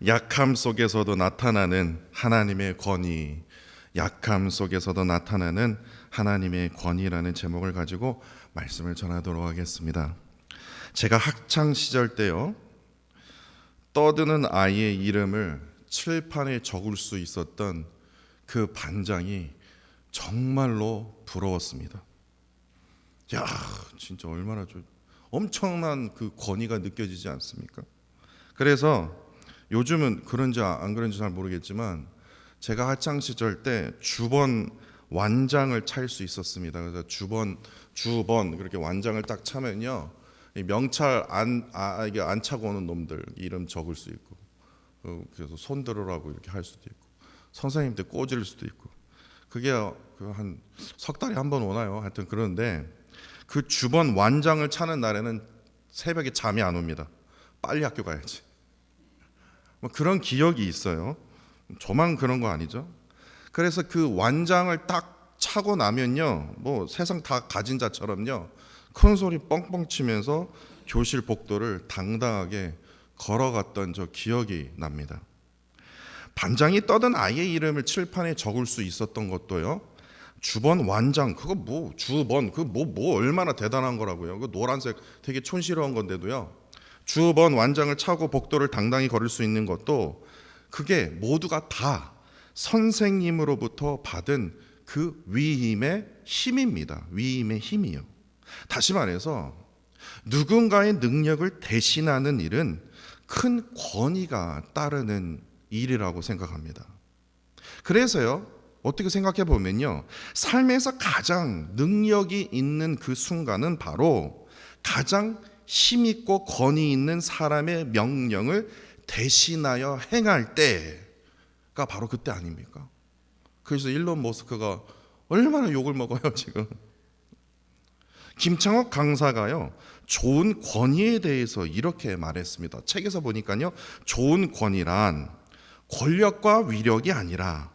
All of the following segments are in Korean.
약함 속에서도 나타나는 하나님의 권위, 약함 속에서도 나타나는 하나님의 권위라는 제목을 가지고 말씀을 전하도록 하겠습니다. 제가 학창 시절 때요, 떠드는 아이의 이름을 칠판에 적을 수 있었던 그 반장이 정말로 부러웠습니다. 야, 진짜 얼마나 엄청난 그 권위가 느껴지지 않습니까? 그래서 요즘은 그런지 안 그런지 잘 모르겠지만 제가 학창 시절 때 주번 완장을 찰 수 있었습니다. 그래서 주번 그렇게 완장을 딱 차면요, 명찰 이게 안 차고 오는 놈들 이름 적을 수 있고, 그래서 손 들으라고 이렇게 할 수도 있고, 선생님한테 꼬질 수도 있고, 그게 한 석 달에 한 번 오나요? 하여튼 그런데 그 주번 완장을 차는 날에는 새벽에 잠이 안 옵니다. 빨리 학교 가야지. 뭐 그런 기억이 있어요. 저만 그런 거 아니죠? 그래서 그 완장을 딱 차고 나면요, 뭐 세상 다 가진 자처럼요, 큰 소리 뻥뻥 치면서 교실 복도를 당당하게 걸어갔던 저 기억이 납니다. 반장이 떠든 아이의 이름을 칠판에 적을 수 있었던 것도요, 주번 완장, 그거 뭐 주번 그 뭐 얼마나 대단한 거라고요. 그 노란색 되게 촌스러운 건데도요, 주번 완장을 차고 복도를 당당히 걸을 수 있는 것도 그게 모두가 다 선생님으로부터 받은 그 위임의 힘입니다. 위임의 힘이요. 다시 말해서 누군가의 능력을 대신하는 일은 큰 권위가 따르는 일이라고 생각합니다. 그래서요, 어떻게 생각해 보면요, 삶에서 가장 능력이 있는 그 순간은 바로 가장 힘있고 권위 있는 사람의 명령을 대신하여 행할 때가 바로 그때 아닙니까? 그래서 일론 머스크가 얼마나 욕을 먹어요 지금. 김창옥 강사가요, 좋은 권위에 대해서 이렇게 말했습니다. 책에서 보니까요, 좋은 권위란 권력과 위력이 아니라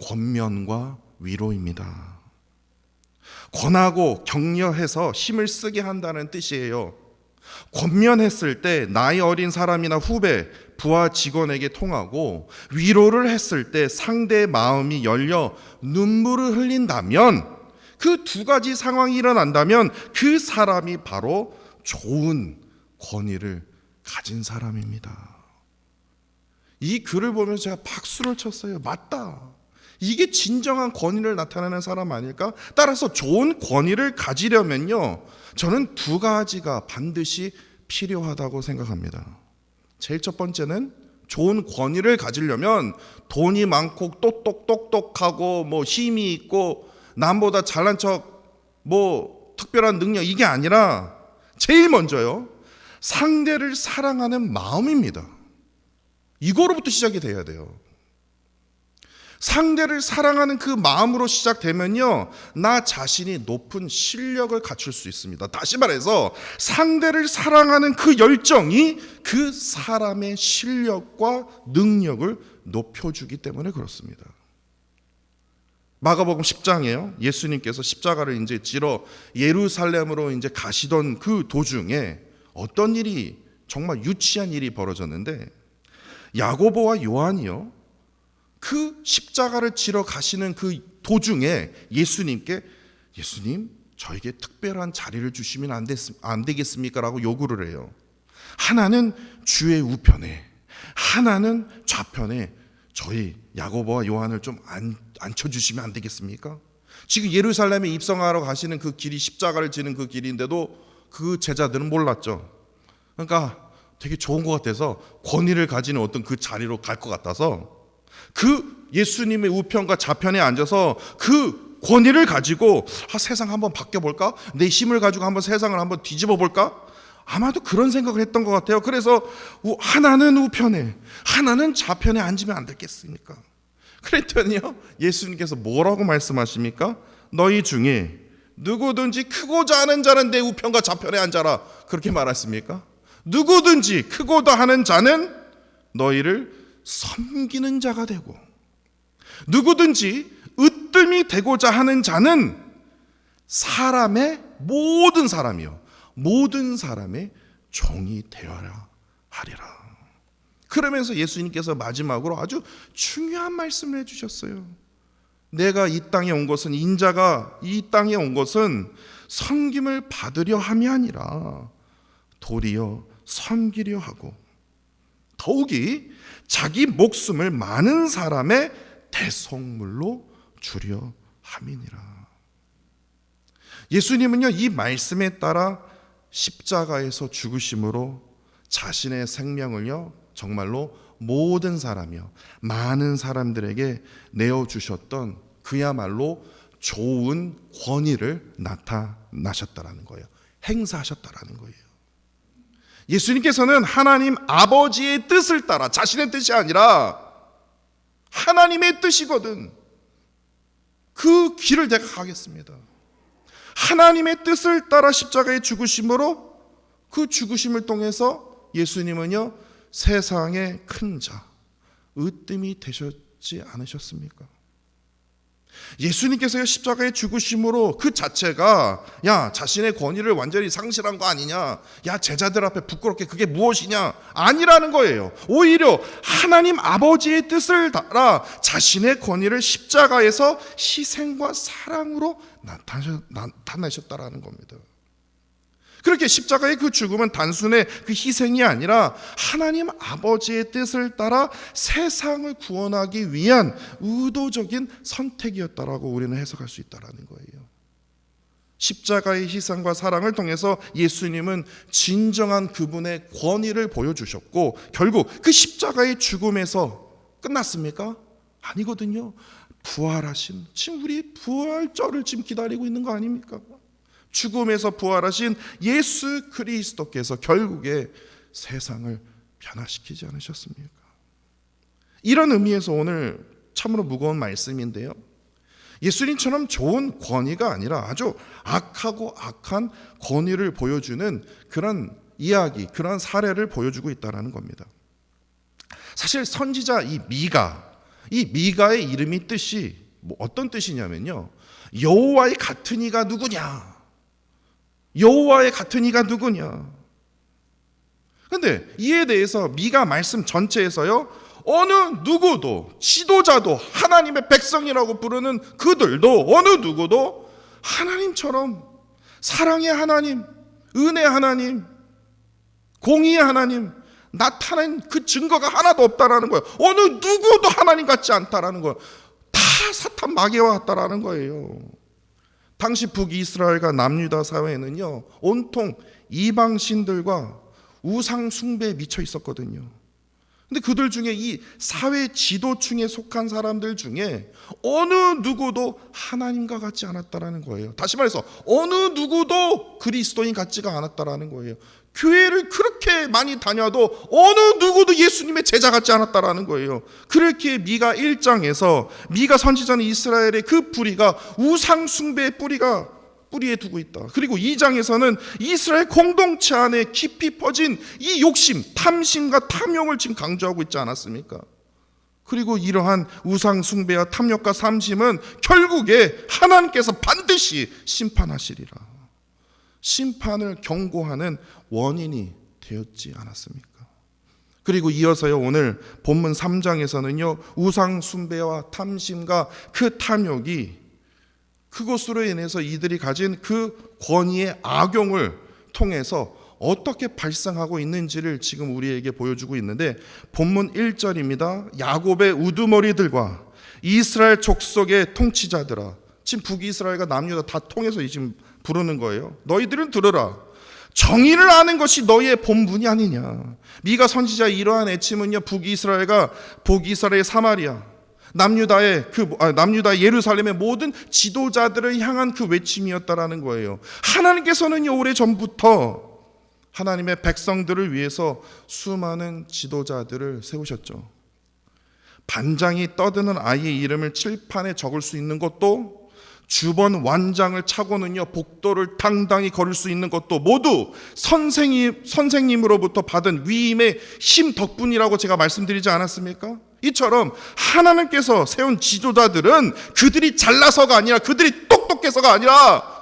권면과 위로입니다. 권하고 격려해서 힘을 쓰게 한다는 뜻이에요. 권면했을 때 나이 어린 사람이나 후배, 부하 직원에게 통하고, 위로를 했을 때 상대의 마음이 열려 눈물을 흘린다면, 그 두 가지 상황이 일어난다면 그 사람이 바로 좋은 권위를 가진 사람입니다. 이 글을 보면서 제가 박수를 쳤어요. 맞다. 이게 진정한 권위를 나타내는 사람 아닐까? 따라서 좋은 권위를 가지려면요, 저는 두 가지가 반드시 필요하다고 생각합니다. 제일 첫 번째는, 좋은 권위를 가지려면 돈이 많고 똑똑똑똑하고 뭐 힘이 있고 남보다 잘난 척 뭐 특별한 능력, 이게 아니라 제일 먼저요, 상대를 사랑하는 마음입니다. 이거로부터 시작이 돼야 돼요. 상대를 사랑하는 그 마음으로 시작되면요, 나 자신이 높은 실력을 갖출 수 있습니다. 다시 말해서 상대를 사랑하는 그 열정이 그 사람의 실력과 능력을 높여주기 때문에 그렇습니다. 마가복음 10장에요, 예수님께서 십자가를 이제 지러 예루살렘으로 이제 가시던 그 도중에 어떤 일이, 정말 유치한 일이 벌어졌는데, 야고보와 요한이요, 그 십자가를 지러 가시는 그 도중에 예수님께, 예수님, 저에게 특별한 자리를 주시면 안 되겠습니까? 라고 요구를 해요. 하나는 주의 우편에, 하나는 좌편에 저희 야고보와 요한을 좀 앉혀주시면 안 되겠습니까? 지금 예루살렘에 입성하러 가시는 그 길이 십자가를 지는 그 길인데도 그 제자들은 몰랐죠. 그러니까 되게 좋은 것 같아서, 권위를 가지는 어떤 그 자리로 갈 것 같아서 그 예수님의 우편과 좌편에 앉아서 그 권위를 가지고, 세상 한번 바뀌어볼까? 내 힘을 가지고 한번 세상을 한번 뒤집어볼까? 아마도 그런 생각을 했던 것 같아요. 그래서 하나는 우편에, 하나는 좌편에 앉으면 안 되겠습니까? 그랬더니요, 예수님께서 뭐라고 말씀하십니까? 너희 중에 누구든지 크고자 하는 자는 내 우편과 좌편에 앉아라, 그렇게 말했습니까? 누구든지 크고자 하는 자는 너희를 섬기는 자가 되고, 누구든지 으뜸이 되고자 하는 자는 사람의 모든 사람이요, 모든 사람의 종이 되어야 하리라. 그러면서 예수님께서 마지막으로 아주 중요한 말씀을 해주셨어요. 내가 이 땅에 온 것은, 인자가 이 땅에 온 것은 섬김을 받으려 함이 아니라 도리어 섬기려 하고 더욱이 자기 목숨을 많은 사람의 대속물로 주려 함이니라. 예수님은요, 이 말씀에 따라 십자가에서 죽으심으로 자신의 생명을요, 정말로 모든 사람이요, 많은 사람들에게 내어주셨던 그야말로 좋은 권위를 나타나셨다라는 거예요. 행사하셨다라는 거예요. 예수님께서는 하나님 아버지의 뜻을 따라, 자신의 뜻이 아니라 하나님의 뜻이거든, 그 길을 내가 가겠습니다. 하나님의 뜻을 따라 십자가에 죽으심으로, 그 죽으심을 통해서 예수님은요, 세상의 큰 자, 으뜸이 되셨지 않으셨습니까? 예수님께서요, 십자가에 죽으심으로 그 자체가 야, 자신의 권위를 완전히 상실한 거 아니냐, 야, 제자들 앞에 부끄럽게 그게 무엇이냐, 아니라는 거예요. 오히려 하나님 아버지의 뜻을 따라 자신의 권위를 십자가에서 희생과 사랑으로 나타내셨다라는 겁니다. 그렇게 십자가의 그 죽음은 단순의 그 희생이 아니라 하나님 아버지의 뜻을 따라 세상을 구원하기 위한 의도적인 선택이었다라고 우리는 해석할 수 있다라는 거예요. 십자가의 희생과 사랑을 통해서 예수님은 진정한 그분의 권위를 보여주셨고, 결국 그 십자가의 죽음에서 끝났습니까? 아니거든요. 부활하신, 지금 우리 부활절을 지금 기다리고 있는 거 아닙니까? 죽음에서 부활하신 예수 그리스도께서 결국에 세상을 변화시키지 않으셨습니까? 이런 의미에서 오늘 참으로 무거운 말씀인데요, 예수님처럼 좋은 권위가 아니라 아주 악하고 악한 권위를 보여주는 그런 이야기, 그런 사례를 보여주고 있다는 겁니다. 사실 선지자 이 미가의 이름이 뜻이 어떤 뜻이냐면요, 여호와의 같은 이가 누구냐, 여호와의 같은 이가 누구냐. 그런데 이에 대해서 미가 말씀 전체에서요, 어느 누구도, 지도자도, 하나님의 백성이라고 부르는 그들도 어느 누구도 하나님처럼 사랑의 하나님, 은혜의 하나님, 공의의 하나님 나타낸 그 증거가 하나도 없다라는 거예요. 어느 누구도 하나님 같지 않다라는 거예요. 다 사탄 마귀와 같다라는 거예요. 당시 북이스라엘과 남유다 사회에는요, 온통 이방신들과 우상 숭배에 미쳐 있었거든요. 근데 그들 중에 이 사회 지도층에 속한 사람들 중에 어느 누구도 하나님과 같지 않았다라는 거예요. 다시 말해서 어느 누구도 그리스도인 같지가 않았다라는 거예요. 교회를 그렇게 많이 다녀도 어느 누구도 예수님의 제자 같지 않았다라는 거예요. 그렇게 미가 1장에서 미가 선지자는 이스라엘의 그 뿌리가 우상 숭배의 뿌리에 두고 있다. 그리고 2장에서는 이스라엘 공동체 안에 깊이 퍼진 이 욕심, 탐심과 탐욕을 지금 강조하고 있지 않았습니까? 그리고 이러한 우상 숭배와 탐욕과 삼심은 결국에 하나님께서 반드시 심판하시리라, 심판을 경고하는 원인이 되었지 않았습니까? 그리고 이어서요, 오늘 본문 3장에서는요, 우상 숭배와 탐심과 그 탐욕이 그것으로 인해서 이들이 가진 그 권위의 악용을 통해서 어떻게 발생하고 있는지를 지금 우리에게 보여주고 있는데, 본문 1절입니다. 야곱의 우두머리들과 이스라엘 족속의 통치자들아, 지금 북이스라엘과 남유다 다 통해서 지금 부르는 거예요. 너희들은 들으라. 정의를 아는 것이 너희의 본분이 아니냐. 미가 선지자의 이러한 애침은요, 북이스라엘과 북이스라엘 사마리아, 남유다의 예루살렘의 모든 지도자들을 향한 그 외침이었다라는 거예요. 하나님께서는요, 오래전부터 하나님의 백성들을 위해서 수많은 지도자들을 세우셨죠. 반장이 떠드는 아이의 이름을 칠판에 적을 수 있는 것도, 주번 완장을 차고는요 복도를 당당히 걸을 수 있는 것도 모두 선생님으로부터 받은 위임의 힘 덕분이라고 제가 말씀드리지 않았습니까? 이처럼 하나님께서 세운 지도자들은 그들이 잘나서가 아니라, 그들이 똑똑해서가 아니라,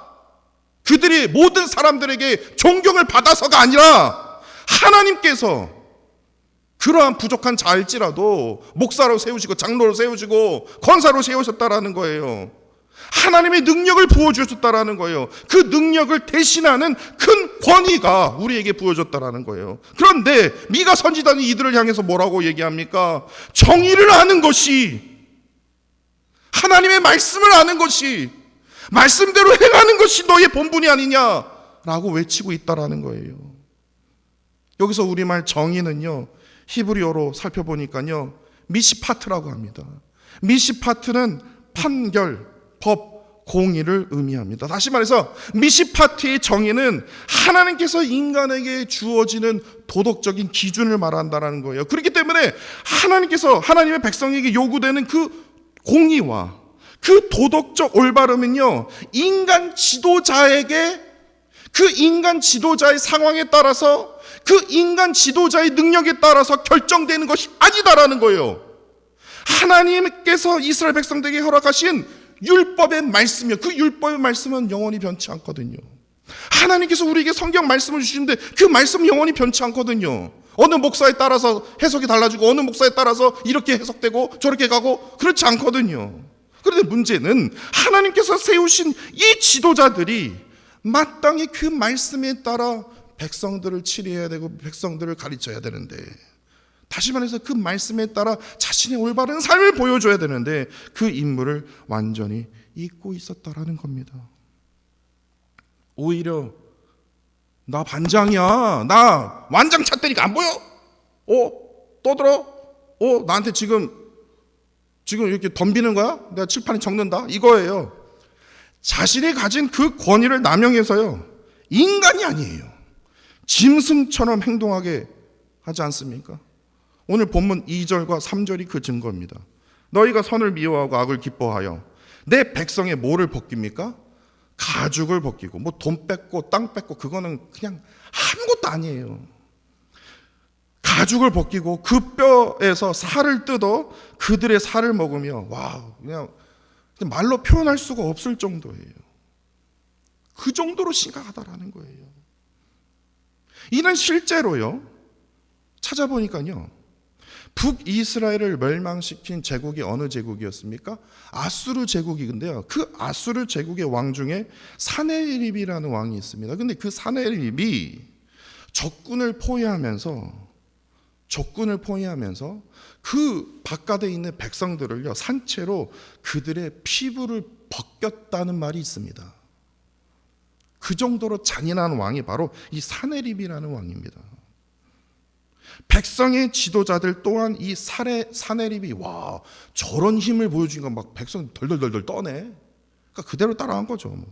그들이 모든 사람들에게 존경을 받아서가 아니라, 하나님께서 그러한 부족한 자일지라도 목사로 세우시고 장로로 세우시고 권사로 세우셨다라는 거예요. 하나님의 능력을 부어주셨다라는 거예요. 그 능력을 대신하는 큰 권위가 우리에게 부어졌다라는 거예요. 그런데 미가 선지자는 이들을 향해서 뭐라고 얘기합니까? 정의를 아는 것이, 하나님의 말씀을 아는 것이, 말씀대로 행하는 것이 너의 본분이 아니냐라고 외치고 있다라는 거예요. 여기서 우리말 정의는요, 히브리어로 살펴보니까요, 미시파트라고 합니다. 미시파트는 판결, 법, 공의를 의미합니다. 다시 말해서 미시파트의 정의는 하나님께서 인간에게 주어지는 도덕적인 기준을 말한다는 거예요. 그렇기 때문에 하나님께서 하나님의 백성에게 요구되는 그 공의와 그 도덕적 올바름은요, 인간 지도자에게, 그 인간 지도자의 상황에 따라서, 그 인간 지도자의 능력에 따라서 결정되는 것이 아니다라는 거예요. 하나님께서 이스라엘 백성들에게 허락하신 율법의 말씀이요, 그 율법의 말씀은 영원히 변치 않거든요. 하나님께서 우리에게 성경 말씀을 주시는데 그 말씀은 영원히 변치 않거든요. 어느 목사에 따라서 해석이 달라지고 어느 목사에 따라서 이렇게 해석되고 저렇게 가고 그렇지 않거든요. 그런데 문제는 하나님께서 세우신 이 지도자들이 마땅히 그 말씀에 따라 백성들을 치료해야 되고 백성들을 가르쳐야 되는데, 다시 말해서 그 말씀에 따라 자신의 올바른 삶을 보여줘야 되는데 그 임무를 완전히 잊고 있었다라는 겁니다. 오히려 나 반장이야, 나 완장 찼다니까 안 보여? 떠들어? 나한테 지금 이렇게 덤비는 거야? 내가 칠판에 적는다? 이거예요. 자신이 가진 그 권위를 남용해서요, 인간이 아니에요, 짐승처럼 행동하게 하지 않습니까? 오늘 본문 2절과 3절이 그 증거입니다. 너희가 선을 미워하고 악을 기뻐하여 내 백성의 뭐를 벗깁니까? 가죽을 벗기고, 뭐 돈 뺏고 땅 뺏고 그거는 그냥 아무것도 아니에요. 가죽을 벗기고 그 뼈에서 살을 뜯어 그들의 살을 먹으며, 와, 그냥 말로 표현할 수가 없을 정도예요. 그 정도로 심각하다라는 거예요. 이는 실제로요, 찾아보니까요, 북이스라엘을 멸망시킨 제국이 어느 제국이었습니까? 아수르 제국인데요, 그 아수르 제국의 왕 중에 사네립이라는 왕이 있습니다. 근데 그 사네립이 적군을 포위하면서 그 바깥에 있는 백성들을요, 산채로 그들의 피부를 벗겼다는 말이 있습니다. 그 정도로 잔인한 왕이 바로 이 사네립이라는 왕입니다. 백성의 지도자들 또한 이 사네립이, 와, 저런 힘을 보여주니까 막 백성 덜덜덜덜 떠네. 그러니까 그대로 따라한 거죠. 뭐.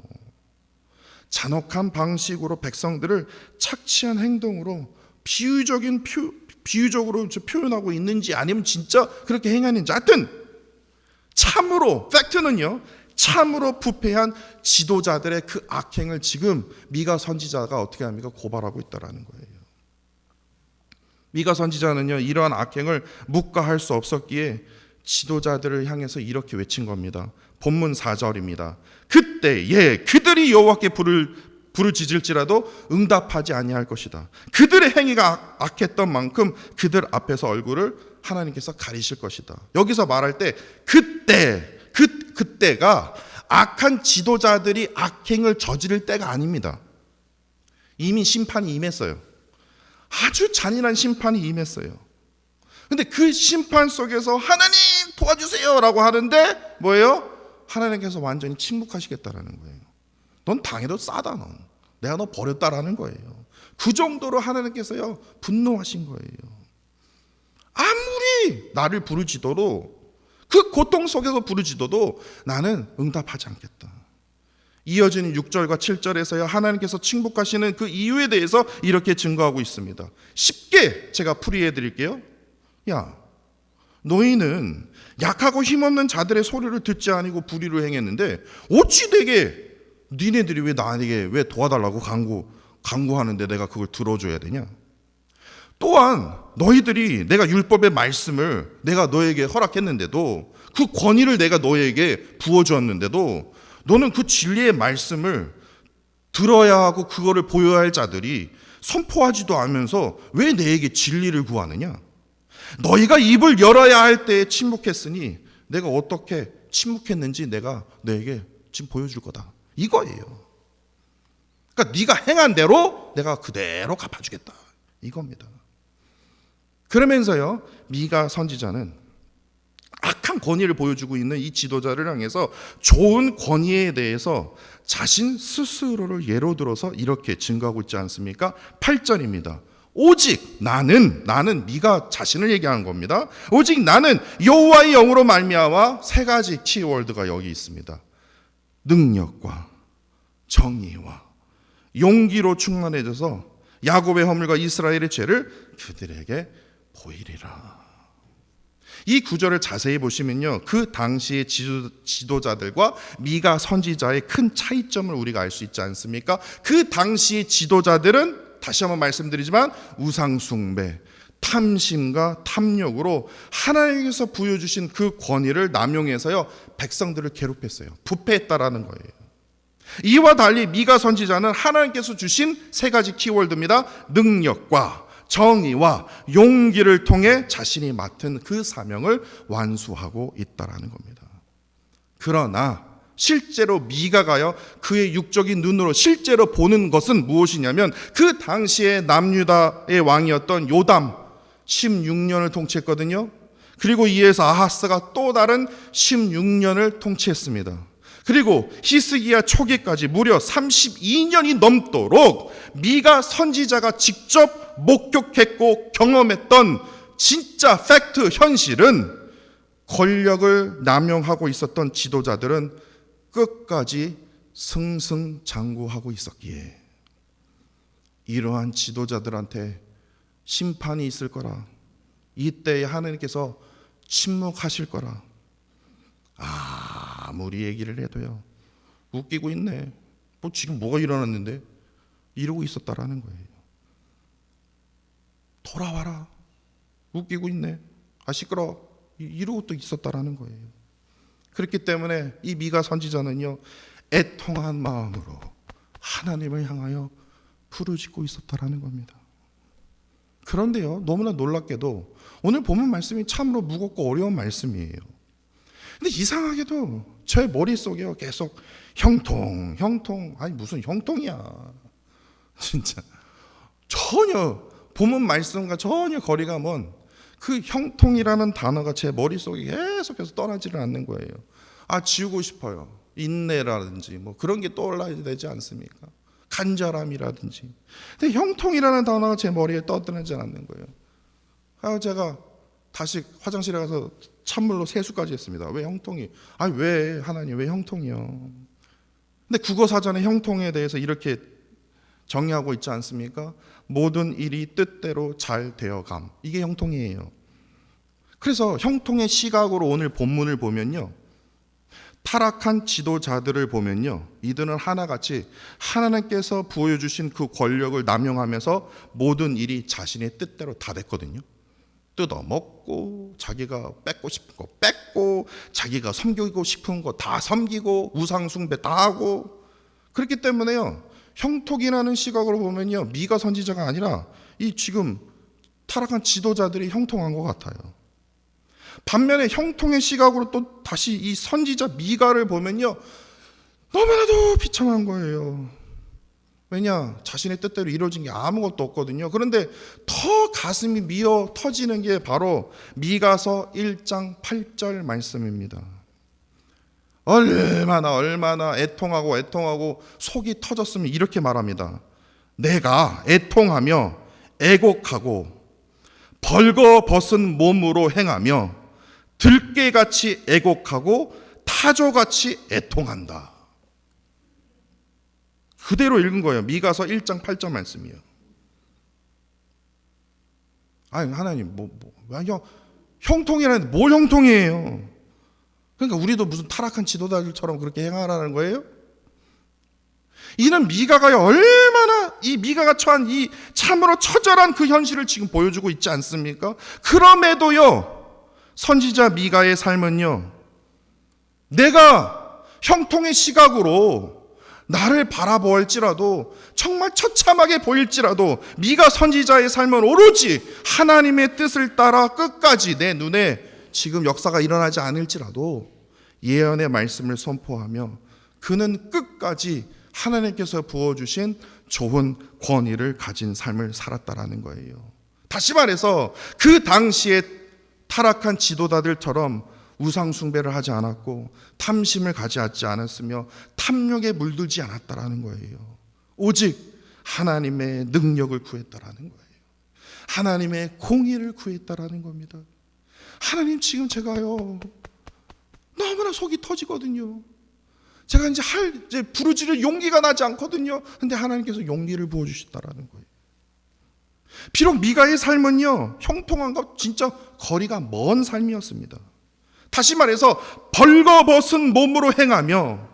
잔혹한 방식으로 백성들을 착취한 행동으로 비유적으로 표현하고 있는지 아니면 진짜 그렇게 행하는지, 하여튼 참으로 팩트는요, 참으로 부패한 지도자들의 그 악행을 지금 미가 선지자가 어떻게 합니까? 고발하고 있다라는 거예요. 미가 선지자는요, 이러한 악행을 묵과할 수 없었기에 지도자들을 향해서 이렇게 외친 겁니다. 본문 4절입니다. 그때 그들이 여호와께 부르짖을지라도 응답하지 아니할 것이다. 그들의 행위가 악했던 만큼 그들 앞에서 얼굴을 하나님께서 가리실 것이다. 여기서 말할 때 그때가 악한 지도자들이 악행을 저지를 때가 아닙니다. 이미 심판이 임했어요. 아주 잔인한 심판이 임했어요. 근데 그 심판 속에서 하나님 도와주세요 라고 하는데 뭐예요? 하나님께서 완전히 침묵하시겠다라는 거예요. 넌 당해도 싸다, 넌. 내가 너 버렸다라는 거예요. 그 정도로 하나님께서요, 분노하신 거예요. 아무리 나를 부르짖어도, 그 고통 속에서 부르짖어도 나는 응답하지 않겠다. 이어지는 6절과 7절에서요, 하나님께서 침묵하시는 그 이유에 대해서 이렇게 증거하고 있습니다. 쉽게 제가 풀이해 드릴게요. 야, 너희는 약하고 힘없는 자들의 소리를 듣지 아니고 불의로 행했는데 어찌 되게 니네들이 왜 나에게 왜 도와달라고 강구하는데 내가 그걸 들어줘야 되냐? 또한 너희들이 내가 율법의 말씀을 내가 너에게 허락했는데도, 그 권위를 내가 너에게 부어주었는데도 너는 그 진리의 말씀을 들어야 하고 그거를 보여야 할 자들이 선포하지도 않으면서 왜 내게 진리를 구하느냐? 너희가 입을 열어야 할 때에 침묵했으니 내가 어떻게 침묵했는지 내가 너에게 지금 보여줄 거다. 이거예요. 그러니까 네가 행한 대로 내가 그대로 갚아주겠다. 이겁니다. 그러면서요, 미가 선지자는 악한 권위를 보여주고 있는 이 지도자를 향해서 좋은 권위에 대해서 자신 스스로를 예로 들어서 이렇게 증거하고 있지 않습니까? 8절입니다. 오직 나는 미가 자신을 얘기하는 겁니다. 오직 나는 여호와의 영으로 말미암아 세 가지 키워드가 여기 있습니다. 능력과 정의와 용기로 충만해져서 야곱의 허물과 이스라엘의 죄를 그들에게 보이리라. 이 구절을 자세히 보시면요, 그 당시의 지도자들과 미가 선지자의 큰 차이점을 우리가 알 수 있지 않습니까? 그 당시의 지도자들은 다시 한번 말씀드리지만 우상숭배, 탐심과 탐욕으로 하나님께서 부여주신 그 권위를 남용해서요, 백성들을 괴롭혔어요. 부패했다라는 거예요. 이와 달리 미가 선지자는 하나님께서 주신 세 가지 키워드입니다. 능력과 정의와 용기를 통해 자신이 맡은 그 사명을 완수하고 있다라는 겁니다. 그러나 실제로 미가가요, 그의 육적인 눈으로 실제로 보는 것은 무엇이냐면 그 당시에 남유다의 왕이었던 요담 16년을 통치했거든요. 그리고 이에서 아하스가 또 다른 16년을 통치했습니다. 그리고 히스기야 초기까지 무려 32년이 넘도록 미가 선지자가 직접 목격했고 경험했던 진짜 팩트 현실은 권력을 남용하고 있었던 지도자들은 끝까지 승승장구하고 있었기에 이러한 지도자들한테 심판이 있을 거라, 이때에 하나님께서 침묵하실 거라 아무리 얘기를 해도요, 웃기고 있네, 뭐 지금 뭐가 일어났는데, 이러고 있었다라는 거예요. 돌아와라, 웃기고 있네, 시끄러워, 이러고 또 있었다라는 거예요. 그렇기 때문에 이 미가 선지자는요, 애통한 마음으로 하나님을 향하여 부르짖고 있었다라는 겁니다. 그런데요, 너무나 놀랍게도 오늘 본문 말씀이 참으로 무겁고 어려운 말씀이에요. 근데 이상하게도 제 머릿속에 계속 형통, 아니 무슨 형통이야, 진짜 전혀 본문 말씀과 전혀 거리가 먼 그 형통이라는 단어가 제 머릿속에 계속해서 떠나지를 않는 거예요. 지우고 싶어요. 인내라든지 뭐 그런 게 떠올라야 되지 않습니까? 간절함이라든지. 근데 형통이라는 단어가 제 머리에 떠드는지 않는 거예요. 제가 다시 화장실에 가서 찬물로 세수까지 했습니다. 왜 형통이? 왜 하나님 왜 형통이요? 근데 국어사전에 형통에 대해서 이렇게 정의하고 있지 않습니까? 모든 일이 뜻대로 잘 되어감. 이게 형통이에요. 그래서 형통의 시각으로 오늘 본문을 보면요, 타락한 지도자들을 보면요, 이들은 하나같이 하나님께서 부여주신 그 권력을 남용하면서 모든 일이 자신의 뜻대로 다 됐거든요. 뜯어먹고, 자기가 뺏고 싶은 거 뺏고, 자기가 섬기고 싶은 거 다 섬기고, 우상숭배 다 하고. 그렇기 때문에요, 형통이라는 시각으로 보면요, 미가 선지자가 아니라 이 지금 타락한 지도자들이 형통한 것 같아요. 반면에 형통의 시각으로 또 다시 이 선지자 미가를 보면요, 너무나도 비참한 거예요. 왜냐? 자신의 뜻대로 이루어진 게 아무것도 없거든요. 그런데 더 가슴이 미어 터지는 게 바로 미가서 1장 8절 말씀입니다. 얼마나 애통하고 속이 터졌으면 이렇게 말합니다. 내가 애통하며 애곡하고 벌거벗은 몸으로 행하며 들깨같이 애곡하고 타조같이 애통한다. 그대로 읽은 거예요. 미가서 1장 8절 말씀이에요. 하나님 형통이라는데 뭘 형통이에요? 그러니까 우리도 무슨 타락한 지도자들처럼 그렇게 행하라는 거예요? 이는 미가가요, 얼마나 이 미가가 처한 이 참으로 처절한 그 현실을 지금 보여주고 있지 않습니까? 그럼에도요, 선지자 미가의 삶은요, 내가 형통의 시각으로 나를 바라보일지라도, 정말 처참하게 보일지라도 미가 선지자의 삶은 오로지 하나님의 뜻을 따라 끝까지 내 눈에 지금 역사가 일어나지 않을지라도 예언의 말씀을 선포하며 그는 끝까지 하나님께서 부어주신 좋은 권위를 가진 삶을 살았다라는 거예요. 다시 말해서 그 당시에 타락한 지도자들처럼 우상 숭배를 하지 않았고 탐심을 가지지 않았으며 탐욕에 물들지 않았다라는 거예요. 오직 하나님의 능력을 구했다라는 거예요. 하나님의 공의를 구했다라는 겁니다. 하나님, 지금 제가요 너무나 속이 터지거든요. 제가 이제 부르짖을 용기가 나지 않거든요. 근데 하나님께서 용기를 부어주셨다라는 거예요. 비록 미가의 삶은요 형통한 것 진짜 거리가 먼 삶이었습니다. 다시 말해서 벌거벗은 몸으로 행하며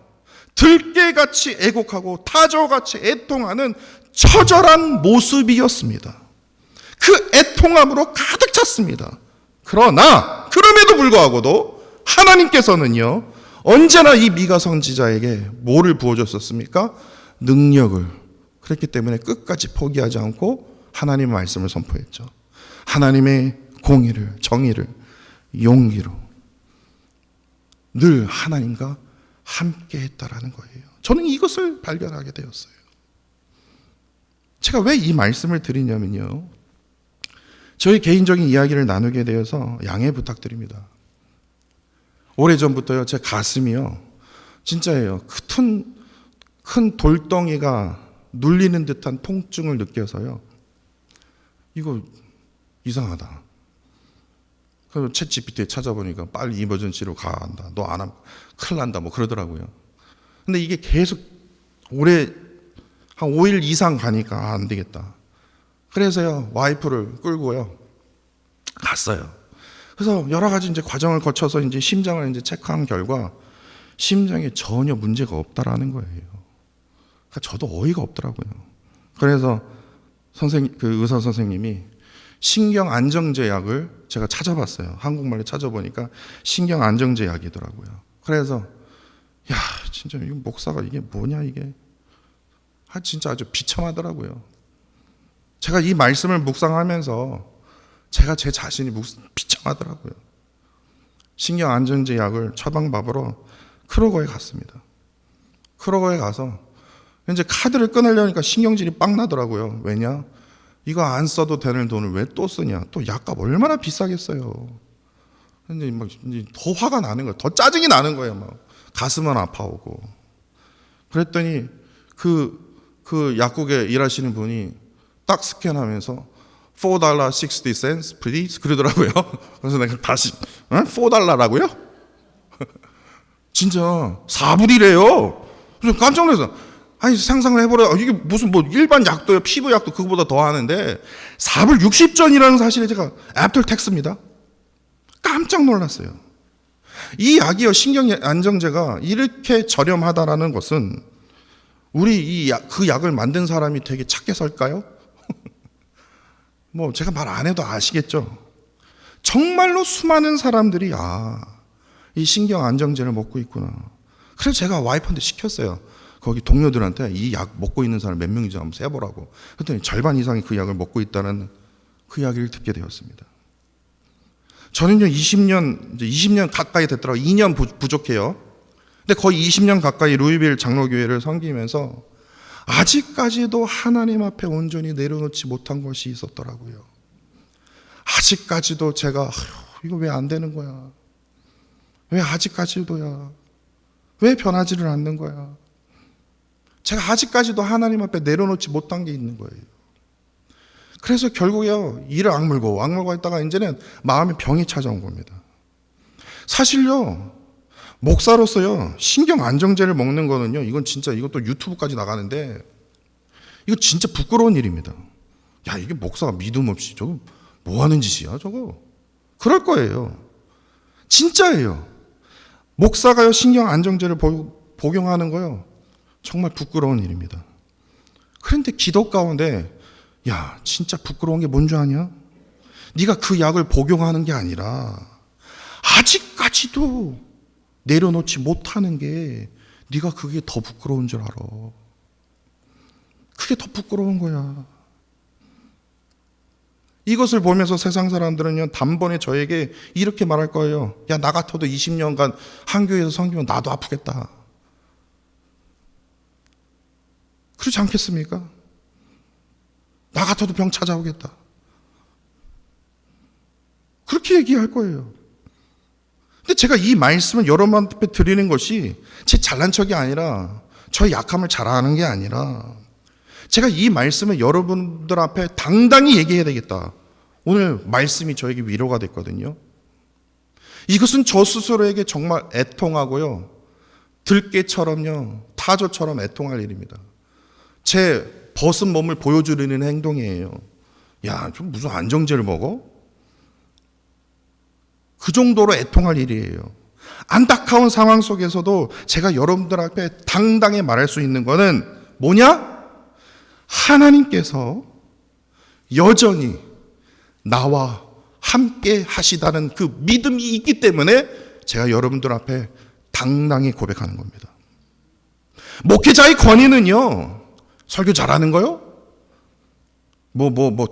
들깨같이 애곡하고 타조같이 애통하는 처절한 모습이었습니다. 그 애통함으로 가득 찼습니다. 그럼에도 불구하고도 하나님께서는요 언제나 이 미가 선지자에게 뭐를 부어줬었습니까? 능력을. 그랬기 때문에 끝까지 포기하지 않고 하나님의 말씀을 선포했죠. 하나님의 공의를, 정의를, 용기로 늘 하나님과 함께 했다라는 거예요. 저는 이것을 발견하게 되었어요. 제가 왜 이 말씀을 드리냐면요, 저희 개인적인 이야기를 나누게 되어서 양해 부탁드립니다. 오래전부터요 제 가슴이요 진짜예요 큰 돌덩이가 눌리는 듯한 통증을 느껴서요, 이거 이상하다. 그래서 챗 GPT에 찾아보니까 빨리 이머전시로 가한다. 너 안 하면 큰일 난다. 뭐 그러더라고요. 근데 이게 계속 한 5일 이상 가니까 안 되겠다. 그래서요 와이프를 끌고요 갔어요. 그래서 여러 가지 이제 과정을 거쳐서 이제 심장을 이제 체크한 결과 심장에 전혀 문제가 없다라는 거예요. 그러니까 저도 어이가 없더라고요. 그래서 그 의사 선생님이 신경 안정제 약을 제가 찾아봤어요. 한국말로 찾아보니까 신경 안정제 약이더라고요. 그래서 야 진짜 이 목사가 이게 뭐냐 이게 진짜 아주 비참하더라고요. 제가 이 말씀을 묵상하면서 제가 제 자신이 비참하더라고요. 신경 안정제 약을 처방받으러 크루거에 갔습니다. 크루거에 가서 이제 카드를 끊으려니까 신경질이 빵 나더라고요. 왜냐? 이거 안 써도 되는 돈을 왜 또 쓰냐? 또 약값 얼마나 비싸겠어요. 근데 막 이제 더 화가 나는 거예요. 더 짜증이 나는 거예요. 막 가슴은 아파오고. 그랬더니 그 약국에 일하시는 분이 딱 스캔하면서 $4.60 please 그러더라고요. 그래서 내가 다시 $4라고요? 진짜 4불이래요. 그래서 깜짝 놀라서 아니 상상을 해보라. 이게 무슨 뭐 일반 약도요, 피부 약도 그거보다 더 하는데 4불 60전이라는 사실에 제가 애프터 텍스입니다. 깜짝 놀랐어요. 이 약이요, 신경 안정제가 이렇게 저렴하다라는 것은 우리 그 약을 만든 사람이 되게 착해서일까요? 뭐 제가 말 안 해도 아시겠죠. 정말로 수많은 사람들이 이 신경 안정제를 먹고 있구나. 그래서 제가 와이프한테 시켰어요. 거기 동료들한테 이 약 먹고 있는 사람 몇 명인지 한번 세보라고. 그랬더니 절반 이상이 그 약을 먹고 있다는 그 이야기를 듣게 되었습니다. 저는요 20년 가까이 됐더라고요. 2년 부족해요. 근데 거의 20년 가까이 루이빌 장로교회를 섬기면서 아직까지도 하나님 앞에 온전히 내려놓지 못한 것이 있었더라고요. 아직까지도 제가 이거 왜 안 되는 거야? 왜 아직까지도야? 왜 변하지를 않는 거야? 제가 아직까지도 하나님 앞에 내려놓지 못한 게 있는 거예요. 그래서 결국에요 이를 악물고 있다가 이제는 마음의 병이 찾아온 겁니다. 사실요 목사로서요 신경 안정제를 먹는 거는요 이건 진짜 이것도 유튜브까지 나가는데 이거 진짜 부끄러운 일입니다. 야 이게 목사가 믿음 없이 저거 뭐 하는 짓이야 저거. 그럴 거예요. 진짜예요. 목사가요 신경 안정제를 복용하는 거요 정말 부끄러운 일입니다. 그런데 기도 가운데 야 진짜 부끄러운 게 뭔 줄 아냐? 네가 그 약을 복용하는 게 아니라 아직까지도 내려놓지 못하는 게 네가 그게 더 부끄러운 줄 알아. 그게 더 부끄러운 거야. 이것을 보면서 세상 사람들은요, 단번에 저에게 이렇게 말할 거예요. 야, 나 같아도 20년간 한 교회에서 섬기면 나도 아프겠다. 그렇지 않겠습니까? 나 같아도 병 찾아오겠다. 그렇게 얘기할 거예요. 근데 제가 이 말씀을 여러분한테 드리는 것이 제 잘난 척이 아니라 저의 약함을 자랑하는 게 아니라 제가 이 말씀을 여러분들 앞에 당당히 얘기해야 되겠다. 오늘 말씀이 저에게 위로가 됐거든요. 이것은 저 스스로에게 정말 애통하고요. 들깨처럼요. 타조처럼 애통할 일입니다. 제 벗은 몸을 보여주려는 행동이에요. 야, 좀 무슨 안정제를 먹어? 그 정도로 애통할 일이에요. 안타까운 상황 속에서도 제가 여러분들 앞에 당당히 말할 수 있는 것은 뭐냐? 하나님께서 여전히 나와 함께 하시다는 그 믿음이 있기 때문에 제가 여러분들 앞에 당당히 고백하는 겁니다. 목회자의 권위는요, 설교 잘하는 거요?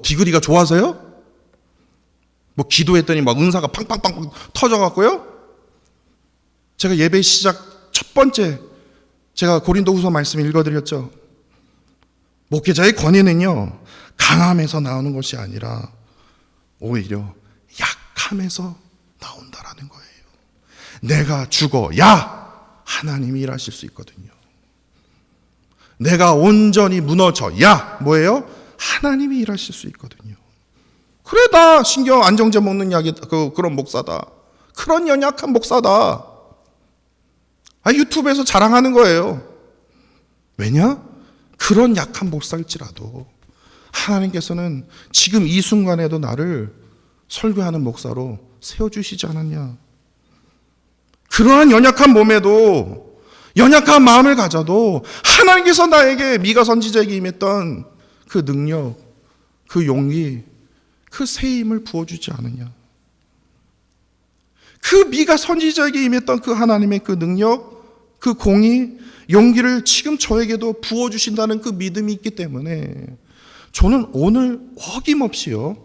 디그리가 좋아서요? 기도했더니 막 은사가 팡팡팡 터져갖고요? 제가 예배 시작 첫 번째, 제가 고린도후서 말씀 읽어드렸죠. 목회자의 권위는요, 강함에서 나오는 것이 아니라 오히려 약함에서 나온다라는 거예요. 내가 죽어야 하나님이 일하실 수 있거든요. 내가 온전히 무너져야 뭐예요? 하나님이 일하실 수 있거든요. 그래, 나 신경 안정제 먹는 약이 그런 목사다. 그런 연약한 목사다. 유튜브에서 자랑하는 거예요. 왜냐? 그런 약한 목사일지라도 하나님께서는 지금 이 순간에도 나를 설교하는 목사로 세워주시지 않았냐. 그러한 연약한 몸에도 연약한 마음을 가져도 하나님께서 나에게 미가 선지자에게 임했던 그 능력, 그 용기, 그 세임을 부어주지 않느냐. 그 미가 선지자에게 임했던 그 하나님의 그 능력, 그 공의, 용기를 지금 저에게도 부어주신다는 그 믿음이 있기 때문에 저는 오늘 어김없이요,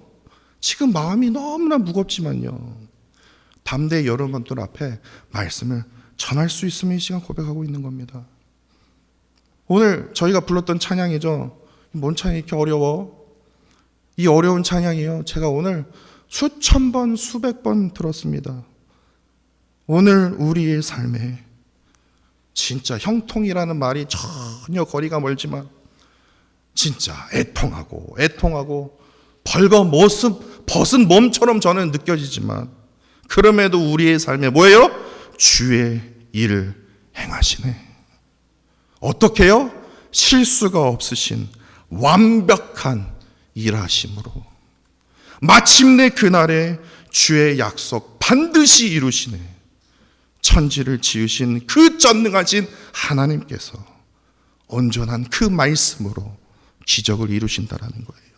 지금 마음이 너무나 무겁지만요, 담대히 여러분들 앞에 말씀을 전할 수 있으면 이 시간 고백하고 있는 겁니다. 오늘 저희가 불렀던 찬양이죠. 뭔 찬양이 이렇게 어려워? 이 어려운 찬양이요, 제가 오늘 수천 번, 수백 번 들었습니다. 오늘 우리의 삶에 진짜 형통이라는 말이 전혀 거리가 멀지만 진짜 애통하고 벗은 몸처럼 저는 느껴지지만 그럼에도 우리의 삶에 뭐예요? 주의 일을 행하시네. 어떻게요? 실수가 없으신 완벽한 일하심으로 마침내 그날에 주의 약속 반드시 이루시네. 천지를 지으신 그 전능하신 하나님께서 온전한 그 말씀으로 기적을 이루신다라는 거예요.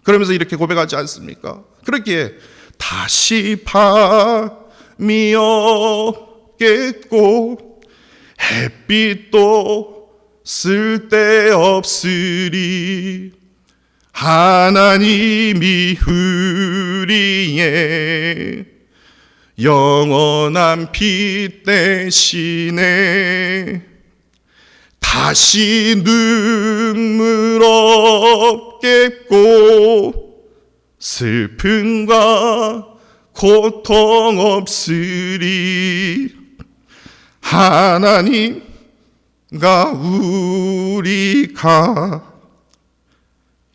그러면서 이렇게 고백하지 않습니까? 그렇게 다시 밤이 없겠고 햇빛도 쓸데없으리. 하나님이 우리의 영원한 빛 대신에 다시 눈물 없겠고 슬픔과 고통 없으리. 하나님과 우리가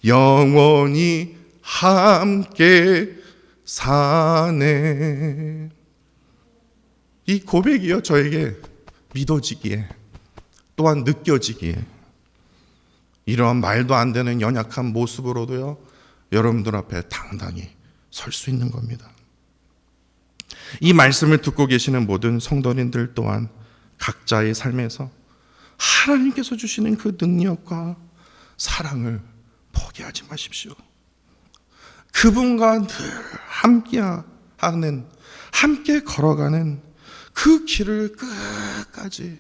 영원히 함께 사네. 이 고백이요, 저에게 믿어지기에 또한 느껴지기에 이러한 말도 안 되는 연약한 모습으로도요, 여러분들 앞에 당당히 설 수 있는 겁니다. 이 말씀을 듣고 계시는 모든 성도님들 또한 각자의 삶에서 하나님께서 주시는 그 능력과 사랑을 포기하지 마십시오. 그분과 늘 함께 걸어가는 그 길을 끝까지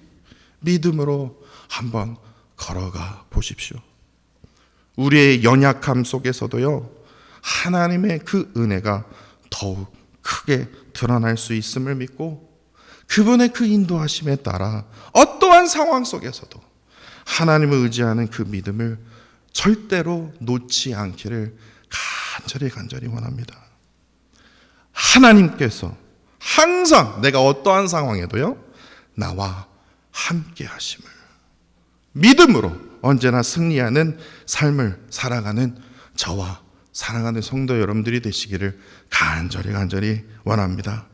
믿음으로 한번 걸어가 보십시오. 우리의 연약함 속에서도요, 하나님의 그 은혜가 더욱 크게 드러날 수 있음을 믿고 그분의 그 인도하심에 따라 어떠한 상황 속에서도 하나님을 의지하는 그 믿음을 절대로 놓지 않기를 간절히 원합니다. 하나님께서 항상 내가 어떠한 상황에도요, 나와 함께 하심을 믿음으로 언제나 승리하는 삶을 살아가는 저와 사랑하는 성도 여러분들이 되시기를 간절히 원합니다.